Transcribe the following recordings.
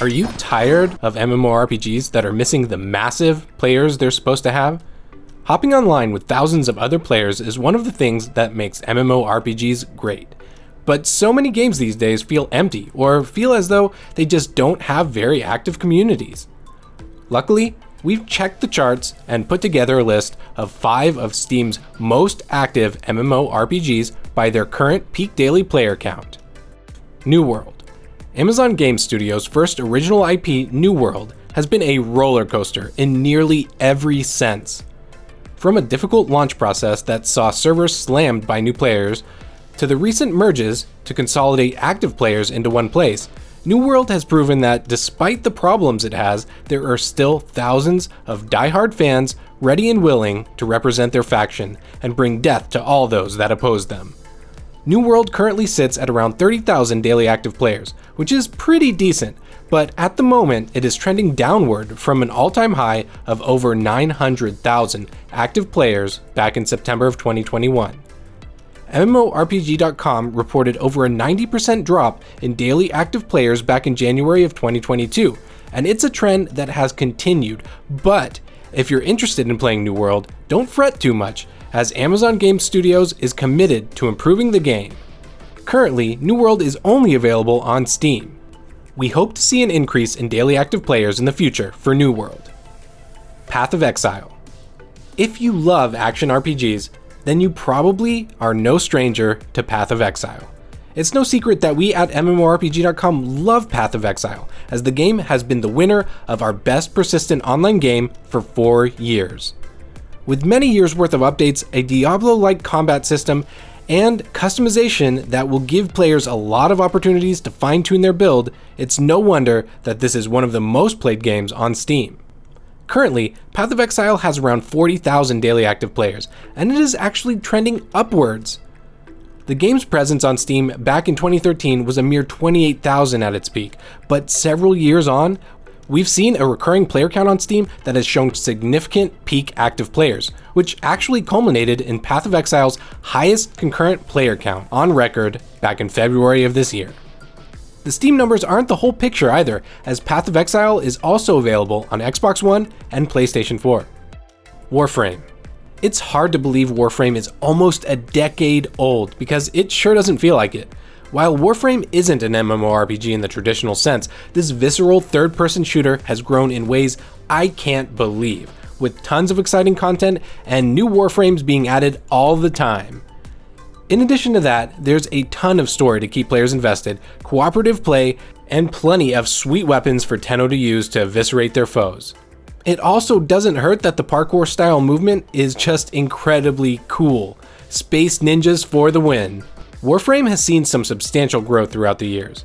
Are you tired of MMORPGs that are missing the massive players they're supposed to have? Hopping online with thousands of other players is one of the things that makes MMORPGs great. But so many games these days feel empty or feel as though they just don't have very active communities. Luckily, we've checked the charts and put together a list of 5 of Steam's most active MMORPGs by their current peak daily player count. New World. Amazon Game Studios' first original IP, New World, has been a roller coaster in nearly every sense. From a difficult launch process that saw servers slammed by new players, to the recent merges to consolidate active players into one place, New World has proven that despite the problems it has, there are still thousands of diehard fans ready and willing to represent their faction and bring death to all those that oppose them. New World currently sits at around 30,000 daily active players, which is pretty decent, but at the moment it is trending downward from an all-time high of over 900,000 active players back in September of 2021. MMORPG.com reported over a 90% drop in daily active players back in January of 2022, and it's a trend that has continued, but if you're interested in playing New World, don't fret too much, as Amazon Game Studios is committed to improving the game. Currently, New World is only available on Steam. We hope to see an increase in daily active players in the future for New World. Path of Exile. If you love action RPGs, then you probably are no stranger to Path of Exile. It's no secret that we at MMORPG.com love Path of Exile, as the game has been the winner of our best persistent online game for 4 years. With many years worth of updates, a Diablo-like combat system, and customization that will give players a lot of opportunities to fine-tune their build, it's no wonder that this is one of the most played games on Steam. Currently, Path of Exile has around 40,000 daily active players, and it is actually trending upwards. The game's presence on Steam back in 2013 was a mere 28,000 at its peak, but several years on, we've seen a recurring player count on Steam that has shown significant peak active players, which actually culminated in Path of Exile's highest concurrent player count on record back in February of this year. The Steam numbers aren't the whole picture either, as Path of Exile is also available on Xbox One and PlayStation 4. Warframe. It's hard to believe Warframe is almost a decade old, because it sure doesn't feel like it. While Warframe isn't an MMORPG in the traditional sense, this visceral third-person shooter has grown in ways I can't believe, with tons of exciting content and new Warframes being added all the time. In addition to that, there's a ton of story to keep players invested, cooperative play, and plenty of sweet weapons for Tenno to use to eviscerate their foes. It also doesn't hurt that the parkour-style movement is just incredibly cool. Space ninjas for the win. Warframe has seen some substantial growth throughout the years.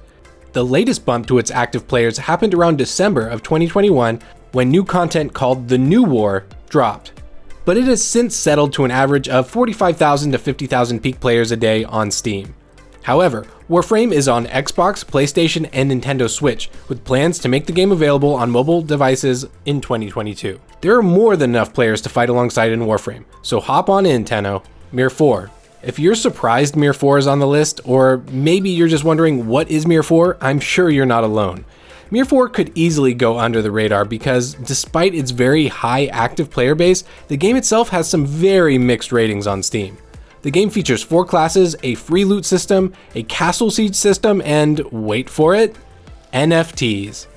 The latest bump to its active players happened around December of 2021 when new content called The New War dropped. But it has since settled to an average of 45,000 to 50,000 peak players a day on Steam. However, Warframe is on Xbox, PlayStation, and Nintendo Switch, with plans to make the game available on mobile devices in 2022. There are more than enough players to fight alongside in Warframe, so hop on in, Tenno. Mir 4. If you're surprised Mir 4 is on the list, or maybe you're just wondering what is Mir 4, I'm sure you're not alone. Mir 4 could easily go under the radar because despite its very high active player base, the game itself has some very mixed ratings on Steam. The game features 4 classes, a free loot system, a castle siege system, and wait for it, NFTs.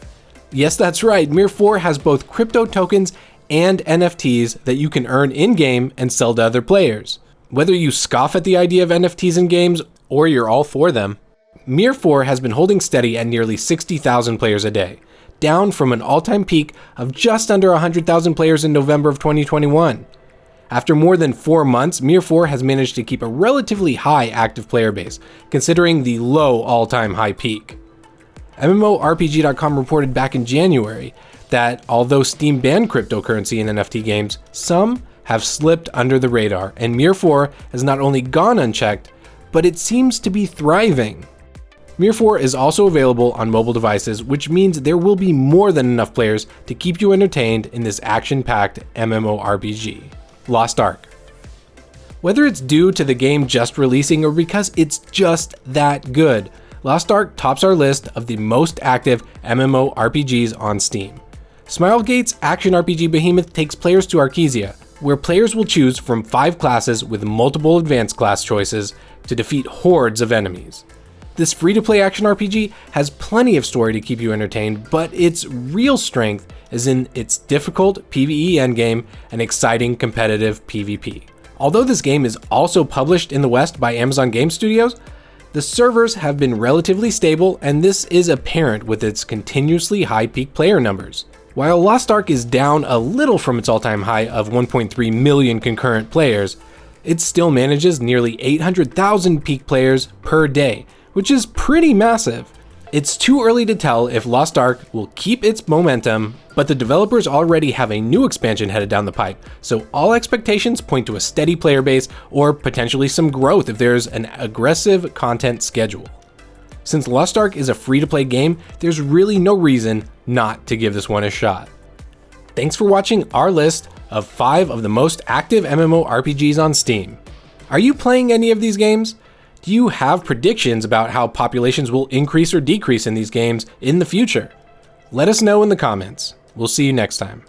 Yes, that's right, Mir 4 has both crypto tokens and NFTs that you can earn in-game and sell to other players. Whether you scoff at the idea of NFTs in games, or you're all for them, Mir 4 has been holding steady at nearly 60,000 players a day, down from an all-time peak of just under 100,000 players in November of 2021. After more than 4 months, Mir 4 has managed to keep a relatively high active player base, considering the low all-time high peak. MMORPG.com reported back in January that although Steam banned cryptocurrency and NFT games, some have slipped under the radar, and Mir 4 has not only gone unchecked, but it seems to be thriving. Mir 4 is also available on mobile devices, which means there will be more than enough players to keep you entertained in this action-packed MMORPG. Lost Ark. Whether it's due to the game just releasing or because it's just that good, Lost Ark tops our list of the most active MMORPGs on Steam. Smilegate's action RPG behemoth takes players to Arkesia, where players will choose from 5 classes with multiple advanced class choices to defeat hordes of enemies. This free-to-play action RPG has plenty of story to keep you entertained, but its real strength is in its difficult PvE endgame and exciting competitive PvP. Although this game is also published in the West by Amazon Game Studios, the servers have been relatively stable, and this is apparent with its continuously high peak player numbers. While Lost Ark is down a little from its all-time high of 1.3 million concurrent players, it still manages nearly 800,000 peak players per day, which is pretty massive. It's too early to tell if Lost Ark will keep its momentum, but the developers already have a new expansion headed down the pipe, so all expectations point to a steady player base or potentially some growth if there's an aggressive content schedule. Since Lost Ark is a free-to-play game, there's really no reason not to give this one a shot. Thanks for watching our list of 5 of the most active MMORPGs on Steam. Are you playing any of these games? Do you have predictions about how populations will increase or decrease in these games in the future? Let us know in the comments. We'll see you next time.